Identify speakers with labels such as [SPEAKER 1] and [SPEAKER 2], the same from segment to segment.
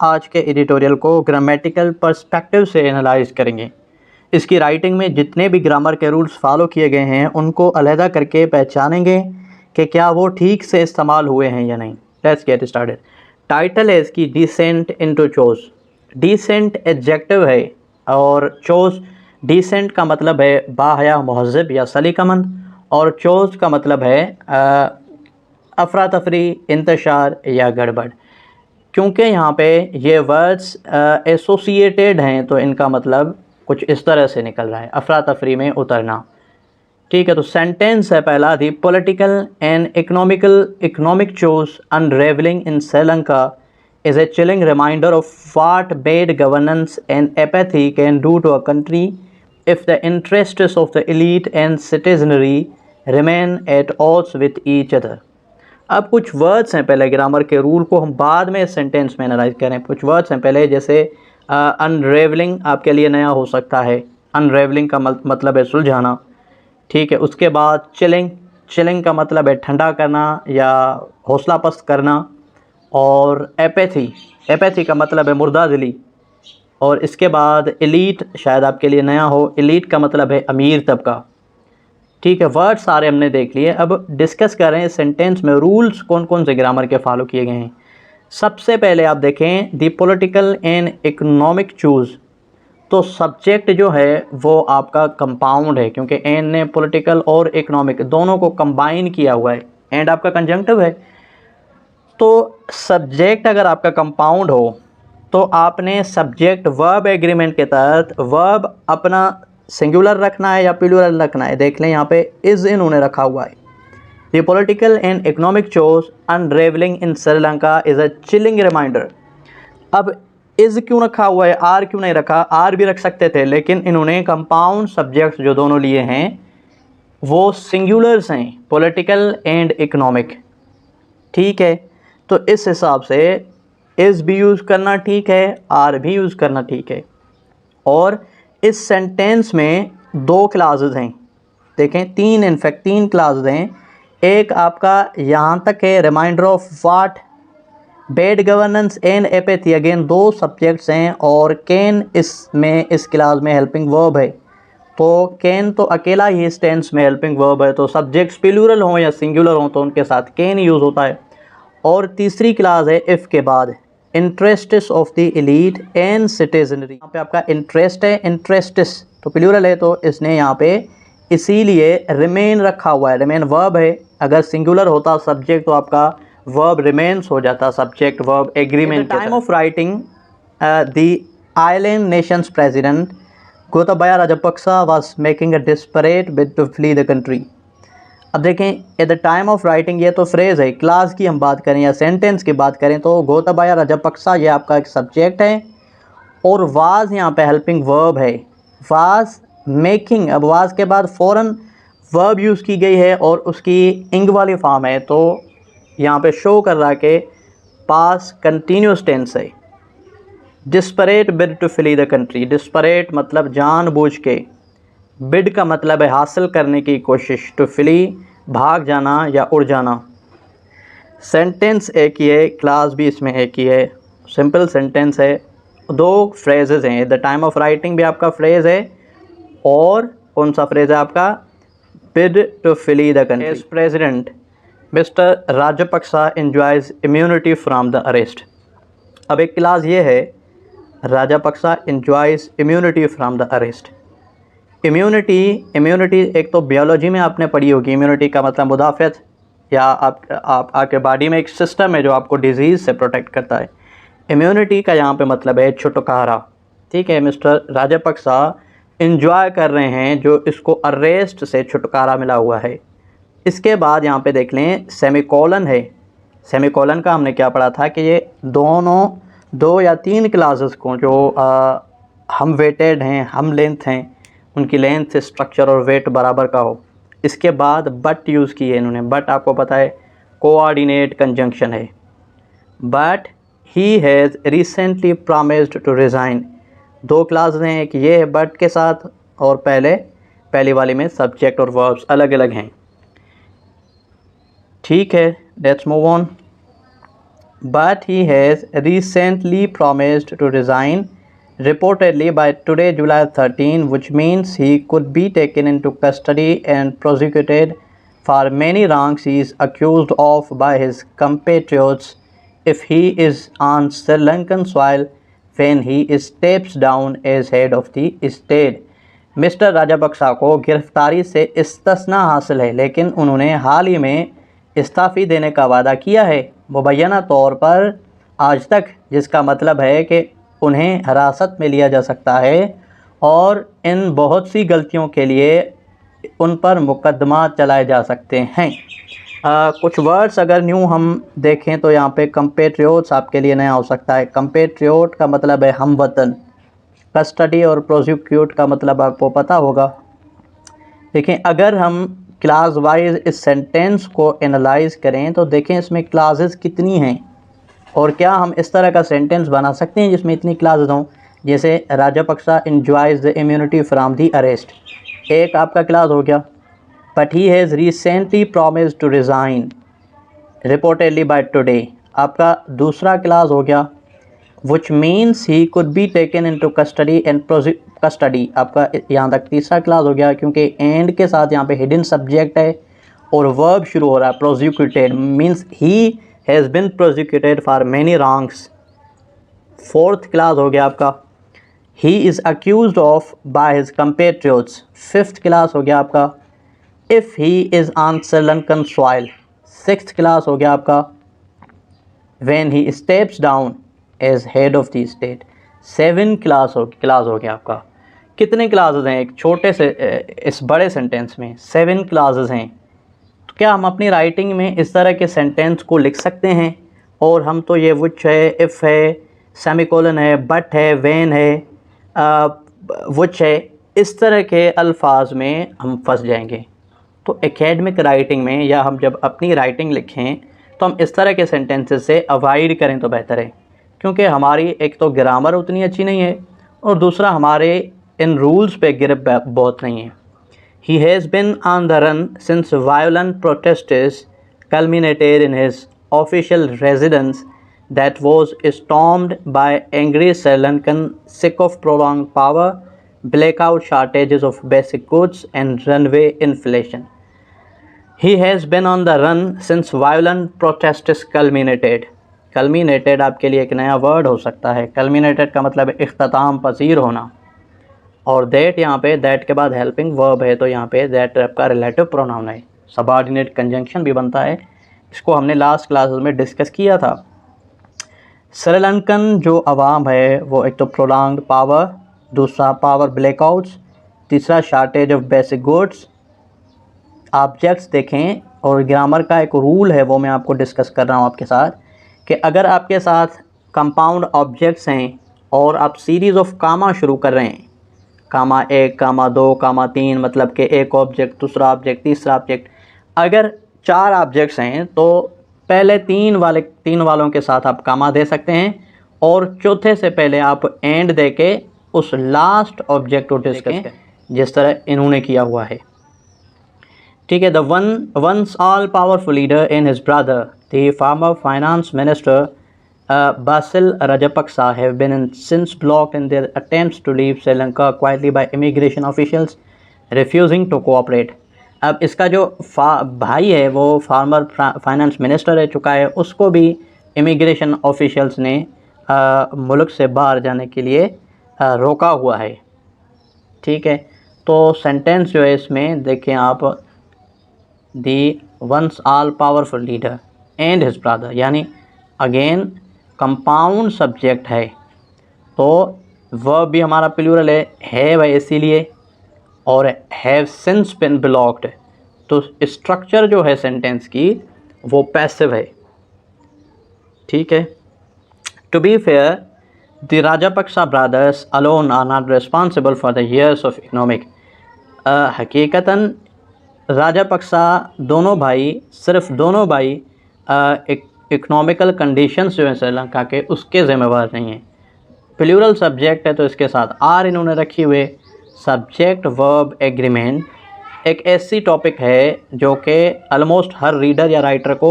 [SPEAKER 1] आज के एडिटोरियल को ग्रामेटिकल पर्सपेक्टिव से एनालाइज करेंगे। इसकी राइटिंग में जितने भी ग्रामर के रूल्स फॉलो किए गए हैं उनको अलहदा करके पहचानेंगे कि क्या वो ठीक से इस्तेमाल हुए हैं या नहीं। Let's get started. टाइटल है इसकी descent into chaos. Descent adjective है और चोज, डिसेंट का मतलब है बाहया, महज़ब या सलीकामंद, और चोज का मतलब है अफरा तफरी, इंतशार या गड़बड़। क्योंकि यहाँ पे ये वर्ड्स एसोसिएटेड हैं तो इनका मतलब कुछ इस तरह से निकल रहा है, अफरा तफरी में उतरना। ठीक है, तो सेंटेंस है पहला, the political and economic chaos unravelling in Sri Lanka is a chilling reminder of what bad governance and apathy can do to a country if the interests of the elite and citizenry remain at odds with each other। अब कुछ words हैं पहले, grammar के rule को हम बाद में sentence में एनालाइज करें। कुछ वर्ड्स हैं पहले, जैसे अनरेवलिंग आपके लिए नया हो सकता है, अनरेवलिंग का मतलब है सुलझाना। ठीक है, उसके बाद चिलिंग, चिलिंग का मतलब है ठंडा करना या हौसला पस्त करना। और एपैथी, एपैथी का मतलब है मुर्दा दिली। और इसके बाद एलीट, शायद आपके लिए नया हो, एलीट का मतलब है अमीर तबका। ठीक है, वर्ड सारे हमने देख लिए। अब डिस्कस कर रहे हैं सेंटेंस में रूल्स कौन कौन से ग्रामर के फॉलो किए गए हैं। सबसे पहले आप देखें the political and economic choose, तो सब्जेक्ट जो है वो आपका कंपाउंड है, क्योंकि एन ने पॉलिटिकल और इकोनॉमिक दोनों को कंबाइन किया हुआ है, एंड आपका कंजंक्टिव है। तो सब्जेक्ट अगर आपका कंपाउंड हो तो आपने सब्जेक्ट वर्ब एग्रीमेंट के तहत वर्ब अपना सिंगुलर रखना है या प्लूरल रखना है। देख लें यहाँ पे इज़ इन्होंने रखा हुआ है। The political and economic chaos unravelling in Sri Lanka is a chilling reminder. अब इज़ क्यों रखा हुआ है, आर क्यों नहीं रखा? आर भी रख सकते थे, लेकिन इन्होंने कंपाउंड सब्जेक्ट्स जो दोनों लिए हैं वो सिंगुलर्स हैं, पॉलिटिकल एंड इकोनॉमिक। ठीक है, तो इस हिसाब से इज़ भी यूज़ करना ठीक है, आर भी यूज़ करना ठीक है। और इस सेंटेंस में दो क्लासेस हैं, देखें तीन, इनफैक्ट तीन क्लासेस हैं। एक आपका यहाँ तक है reminder of what, bad governance and apathy, again दो सब्जेक्ट्स हैं। और कैन इसमें इस क्लास में हेल्पिंग वर्ब है, तो कैन तो अकेला ही इस टेंस में हेल्पिंग वर्ब है, तो सब्जेक्ट्स प्लूरल हों या सिंगुलर हों तो उनके साथ कैन यूज़ होता है। और तीसरी क्लास है इफ़ के बाद, interests of the elite and citizenry. यहाँ पे आपका इंटरेस्ट है, इंटरेस्ट्स तो प्लूरल है, तो इसने यहाँ पे इसीलिए रिमेन रखा हुआ है, रिमेन वर्ब है। अगर सिंगुलर होता सब्जेक्ट तो आपका वर्ब रिमेन्स हो जाता, subject verb agreement. Time of writing the island nations president Gotabaya Rajapaksa was making a desperate bid to flee the country. अब देखें at the time of writing, ये तो फ्रेज़ है, क्लास की हम बात करें या सेंटेंस की बात करें तो गोताबाया राजपक्सा ये आपका एक सब्जेक्ट है और वाज यहाँ पे हेल्पिंग वर्ब है। वाज मेकिंग, अब वाज के बाद फ़ौरन वर्ब यूज़ की गई है और उसकी इंग वाली फॉर्म है, तो यहाँ पे शो कर रहा है कि पास कंटिन्यूस टेंस है। Desperate bid to flee the country, desperate मतलब जानबूझ के, बिड का मतलब है हासिल करने की कोशिश, टू फ्ली भाग जाना या उड़ जाना। सेंटेंस एक ही है, क्लास भी इसमें एक ही है, सिंपल सेंटेंस है। दो फ्रेजेस हैं, द टाइम ऑफ राइटिंग भी आपका फ्रेज़ है और कौन सा फ्रेज़ है आपका, bid to flee the country. As president mister Rajapaksa enjoys immunity from the arrest. अब एक क्लास ये है, Rajapaksa enjoys immunity from the arrest. Immunity, immunity एक तो बायोलॉजी में आपने पढ़ी होगी, इम्यूनिटी का मतलब मुदाफ़त, या आपके बॉडी में एक सिस्टम है जो आपको डिजीज़ से प्रोटेक्ट करता है। इम्यूनिटी का यहाँ पे मतलब है छुटकारा। ठीक है, मिस्टर राजपक्सा इंजॉय कर रहे हैं जो इसको अरेस्ट से छुटकारा मिला हुआ है। इसके बाद यहाँ पे देख लें सेमीकोलन है। सेमीकोलन का हमने क्या पढ़ा था कि ये दोनों दो या तीन क्लासेस को जो हम वेटेड हैं, हम लेंथ हैं, उनकी लेंथ स्ट्रक्चर और वेट बराबर का हो। इसके बाद बट यूज़ की है इन्होंने। बट आपको पता है कोऑर्डिनेट कंजंक्शन है। But he has recently promised to resign, दो क्लास हैं, एक ये है बट के साथ और पहली वाली में सब्जेक्ट और वर्ब्स अलग अलग हैं। ठीक है, let's move on. but he has recently promised to resign, reportedly by today, July 13, which means he could be taken into custody and prosecuted for many wrongs he is accused of by his compatriots if he is on Sri Lankan soil when he steps down as head of the state. Mister Rajapaksa को गिरफ्तारी से इस्तिस्ना हासिल है, लेकिन उन्होंने हाल ही में इस्तीफ़ा देने का वादा किया है मुबैना तौर पर आज तक, जिसका मतलब है कि उन्हें हिरासत में लिया जा सकता है और इन बहुत सी गलतियों के लिए उन पर मुकदमा चलाए जा सकते हैं। कुछ वर्ड्स अगर न्यू हम देखें तो यहाँ पे कंपेट्रियोट्स आपके लिए नया हो सकता है। कंपेट्रियोट का मतलब है हम वतन, कस्टडी और प्रोसिक्यूट का मतलब आपको पता होगा। देखें, अगर हम क्लास वाइज इस सेंटेंस को एनालाइज करें तो देखें इसमें क्लासेस कितनी हैं और क्या हम इस तरह का सेंटेंस बना सकते हैं जिसमें इतनी क्लासेस हों। जैसे Rajapaksa enjoys the immunity from the arrest, एक आपका क्लास हो गया। But he has recently promised to resign reportedly by today, आपका दूसरा क्लास हो गया। Which means he could be taken into custody and custody, आपका यहाँ तक तीसरा क्लास हो गया, क्योंकि एंड के साथ यहाँ पे हिडन सब्जेक्ट है और वर्ब शुरू हो रहा है। Prosecuted means he has been prosecuted for many wrongs. Fourth class हो गया आपका he is accused of by his compatriots. Fifth class हो गया आपका if he is on Sri Lankan soil. Sixth class हो गया आपका when he steps down as head of the state. Seven class हो गया आपका। कितने क्लासेस हैं एक छोटे से इस बड़े सेंटेंस में? 7 क्लासेस हैं। तो क्या हम अपनी राइटिंग में इस तरह के सेंटेंस को लिख सकते हैं? और हम तो ये विच है, इफ़ है, सेमीकोलन है, बट है, व्हेन है, विच है, इस तरह के अल्फाज में हम फंस जाएंगे। तो एकेडमिक राइटिंग में या हम जब अपनी राइटिंग लिखें तो हम इस तरह के सेंटेंसेस से अवॉइड करें तो बेहतर है, क्योंकि हमारी एक तो ग्रामर उतनी अच्छी नहीं है और दूसरा हमारे इन रूल्स पे गिरप बहुत नहीं है। ही has been on the run since violent protests culminated in his official residence that was stormed by angry Sri Lankan sick of prolonged power, blackout shortages of basic goods and runaway inflation. He has been on the run since violent protests culminated. Culminated आपके लिए एक नया word हो सकता है। Culminated का मतलब है इख्तिताम पसीर होना, और दैट यहाँ पे दैट के बाद हेल्पिंग वर्ब है, तो यहाँ पे दैट आपका रिलेटिव प्रोनाउन है। सबऑर्डिनेट कंजंक्शन भी बनता है, इसको हमने लास्ट क्लासेस में डिस्कस किया था। श्रीलंकन जो अवाम है वो एक तो प्रोलॉन्ग्ड पावर, दूसरा पावर ब्लैकआउट्स, तीसरा shortage of basic goods. Objects देखें, और ग्रामर का एक रूल है वो मैं आपको डिस्कस कर रहा हूँ आपके साथ, कि अगर आपके साथ कंपाउंड ऑब्जेक्ट्स हैं और आप सीरीज़ ऑफ कामा शुरू कर रहे हैं, कामा 1, कामा 2, कामा 3, मतलब कि एक ऑब्जेक्ट, दूसरा ऑब्जेक्ट, तीसरा ऑब्जेक्ट। अगर 4 ऑब्जेक्ट्स हैं तो पहले 3 वालों के साथ आप कामा दे सकते हैं और चौथे से पहले आप एंड दे के उस लास्ट ऑब्जेक्ट को डिस्कस करें, जिस तरह इन्होंने किया हुआ है। ठीक है। The ones all powerful leader in his brother the former finance minister Basil Rajapaksa have been since blocked in their attempts to leave Sri Lanka quietly by immigration officials refusing to cooperate. अब इसका जो भाई है वो farmer finance minister रह चुका है, उसको भी इमिग्रेशन ऑफिशियल्स ने मुल्क से बाहर जाने के लिए रोका हुआ है। ठीक है। तो सेंटेंस जो है इसमें देखें आप, the ones all powerful leader and his brother, यानी अगेन कंपाउंड सब्जेक्ट है, तो वर्ब भी हमारा प्लूरल है भाई इसीलिए, और हैव सिंस बिन ब्लॉक्ड, तो स्ट्रक्चर जो है सेंटेंस की वो पैसिव है। ठीक है। To be fair, the Rajapaksa brothers alone are not responsible for the years of economic. हकीकतन राजापक्सा सिर्फ दोनों भाई इकोनॉमिकल कंडीशंस जो हैं श्रीलंका के, उसके ज़िम्मेवार नहीं हैं। प्लूरल सब्जेक्ट है तो इसके साथ आर इन्होंने रखी हुए। सब्जेक्ट वर्ब एग्रीमेंट एक ऐसी टॉपिक है जो कि ऑलमोस्ट हर रीडर या राइटर को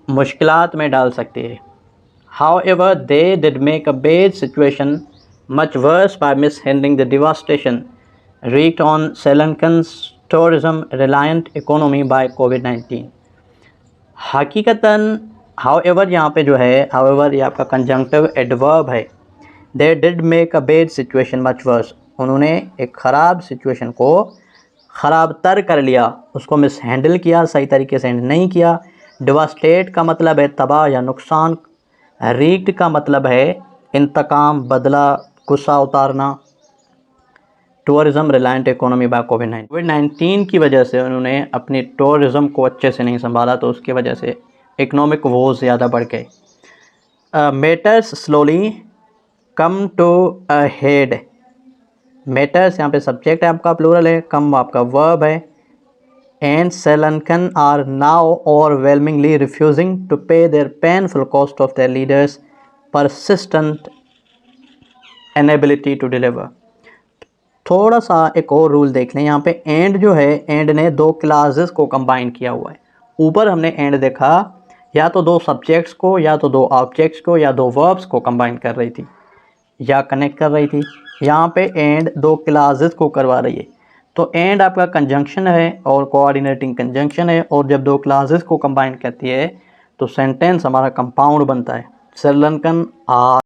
[SPEAKER 1] मुश्किलात में डाल सकती है। However, they did make a bad situation much worse by mishandling the devastation wreaked on Sri Lankan's tourism-reliant economy by COVID-19. हकीकतन however यहाँ पे जो है however ये आपका conjunctive adverb है. They did make a bad situation much worse. उन्होंने एक ख़राब सिचुएशन को ख़राब तर कर लिया, उसको मिसहैंडल किया, सही तरीके से नहीं किया. डिवास्टेट का मतलब है तबाह या नुकसान. रीक्ड का मतलब है इंतकाम, बदला, गुस्सा उतारना. टूरिज़म रिलायंट इकोनॉमी बाय कोविड-19 की वजह से उन्होंने अपनी टूरिज़म को अच्छे से नहीं संभाला, तो उसकी वजह से इकोनॉमिक वोज़ ज़्यादा बढ़ गए. Matters slowly come to a head. Matters यहाँ पे सब्जेक्ट है आपका, प्लूरल है. कम आपका वर्ब है. And Sri Lankan are now overwhelmingly refusing to pay their painful cost of their leaders' persistent inability to deliver. थोड़ा सा एक और रूल देख लें. यहाँ पे एंड जो है, एंड ने दो क्लासेस को कंबाइन किया हुआ है. ऊपर हमने एंड देखा या तो दो सब्जेक्ट्स को, या तो दो ऑब्जेक्ट्स को, या दो वर्ब्स को कंबाइन कर रही थी या कनेक्ट कर रही थी. यहाँ पे एंड दो क्लासेस को करवा रही है. तो एंड आपका कंजंक्शन है और कोऑर्डिनेटिंग कंजंक्शन है, और जब दो क्लासेस को कंबाइन करती है तो सेंटेंस हमारा कंपाउंड बनता है. श्रीलंकन आर